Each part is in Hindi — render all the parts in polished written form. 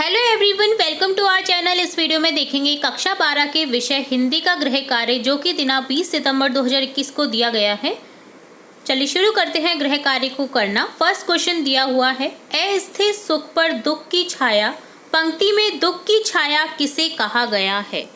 Hello everyone, welcome to our channel. इस वीडियो में देखेंगे कक्षा 12 के विषय हिंदी का गृह कार्य जो कि दिनांक 20 सितंबर 2021 को दिया गया है। चलिए शुरू करते हैं गृह कार्य को करना। फर्स्ट क्वेश्चन दिया हुआ है, अस्थिर सुख पर दुख की छाया, पंक्ति में दुख की छाया किसे कहा गया है।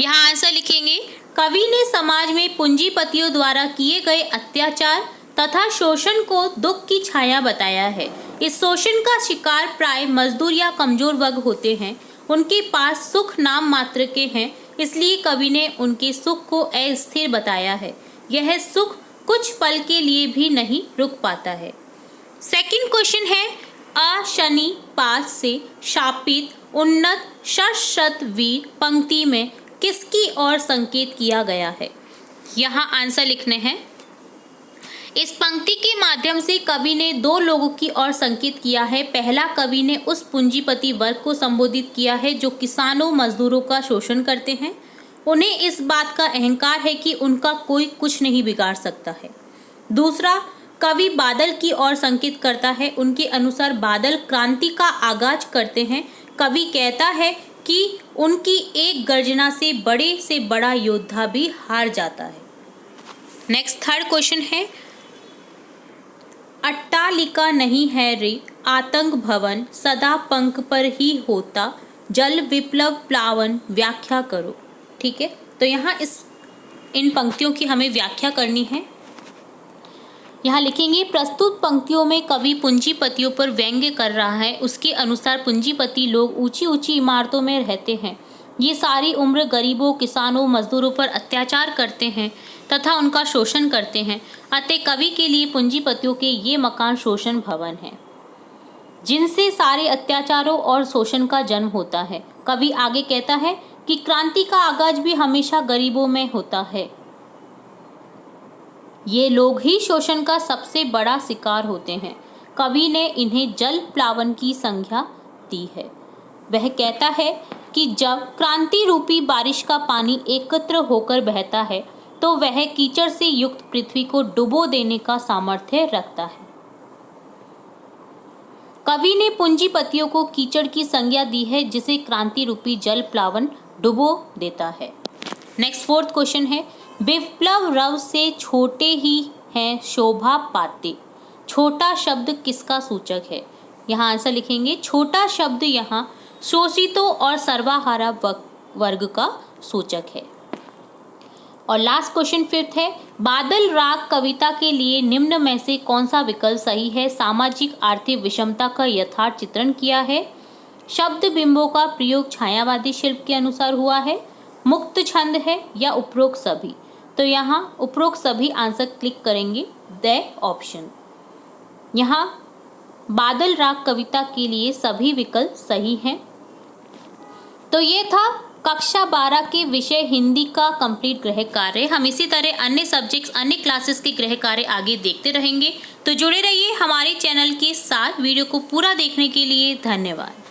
यहाँ आंसर लिखेंगे, कवि ने समाज में पूंजीपतियों द्वारा किए गए अत्याचार तथा शोषण को दुख की छाया बताया है। इस शोषण का शिकार प्राय मजदूर या कमजोर वर्ग होते हैं। उनके पास सुख नाम मात्र के हैं, इसलिए कवि ने उनके सुख को अस्थिर बताया है। यह सुख कुछ पल के लिए भी नहीं रुक पाता है। सेकंड क्वेश्चन है, अशनि पास से शापित उन्नत शत वीर पंक्ति में किसकी ओर संकेत किया गया है। यहाँ आंसर लिखने हैं। इस पंक्ति के माध्यम से कवि ने दो लोगों की ओर संकेत किया है। पहला, कवि ने उस पूंजीपति वर्ग को संबोधित किया है जो किसानों मजदूरों का शोषण करते हैं। उन्हें इस बात का अहंकार है कि उनका कोई कुछ नहीं बिगाड़ सकता है। दूसरा, कवि बादल की ओर संकेत करता है। उनके अनुसार बादल क्रांति का आगाज करते हैं। कवि कहता है कि उनकी एक गर्जना से बड़ा योद्धा भी हार जाता है। नेक्स्ट थर्ड क्वेश्चन है, अट्टालिका नहीं है रे आतंक भवन, सदा पंख पर ही होता जल विप्लव प्लावन, व्याख्या करो। ठीक है, तो यहाँ इन पंक्तियों की हमें व्याख्या करनी है। यहाँ लिखेंगे, प्रस्तुत पंक्तियों में कवि पूंजीपतियों पर व्यंग्य कर रहा है। उसके अनुसार पूंजीपति लोग ऊंची ऊंची इमारतों में रहते हैं। ये सारी उम्र गरीबों, किसानों, मजदूरों पर अत्याचार करते हैं तथा उनका शोषण करते हैं। अतः कवि के लिए पूंजीपतियों के ये मकान शोषण भवन हैं, जिनसे सारे अत्याचारों और शोषण का जन्म होता है। कवि आगे कहता है कि क्रांति का आगाज भी हमेशा गरीबों में होता है। ये लोग ही शोषण का सबसे बड़ा शिकार होते हैं। कवि ने इन्हें जल प्लावन की संज्ञा दी है। वह कहता है कि जब क्रांति रूपी बारिश का पानी एकत्र होकर बहता है तो वह कीचड़ से युक्त पृथ्वी को डुबो देने का सामर्थ्य रखता है। कवि ने पूंजीपतियों को कीचड़ की संज्ञा दी है जिसे क्रांति रूपी जल प्लावन डुबो देता है। नेक्स्ट फोर्थ क्वेश्चन है, विप्लव रव से छोटे ही हैं शोभा पाते, छोटा शब्द किसका सूचक है। यहाँ आंसर लिखेंगे, छोटा शब्द यहाँ शोषितों और सर्वहारा वर्ग का सूचक है। और लास्ट क्वेश्चन फिफ्थ है, बादल राग कविता के लिए निम्न में से कौन सा विकल्प सही है। सामाजिक आर्थिक विषमता का यथार्थ चित्रण किया है। शब्द बिंबों का प्रयोग छायावादी शिल्प के अनुसार हुआ है। मुक्त छंद है या उपरोक्त सभी। तो यहाँ उपरोक्त सभी आंसर क्लिक करेंगे द ऑप्शन। यहाँ बादल राग कविता के लिए सभी विकल्प सही हैं। तो ये था कक्षा 12 के विषय हिंदी का कंप्लीट गृह कार्य। हम इसी तरह अन्य सब्जेक्ट्स, अन्य क्लासेस के गृह कार्य आगे देखते रहेंगे। तो जुड़े रहिए हमारे चैनल के साथ। वीडियो को पूरा देखने के लिए धन्यवाद।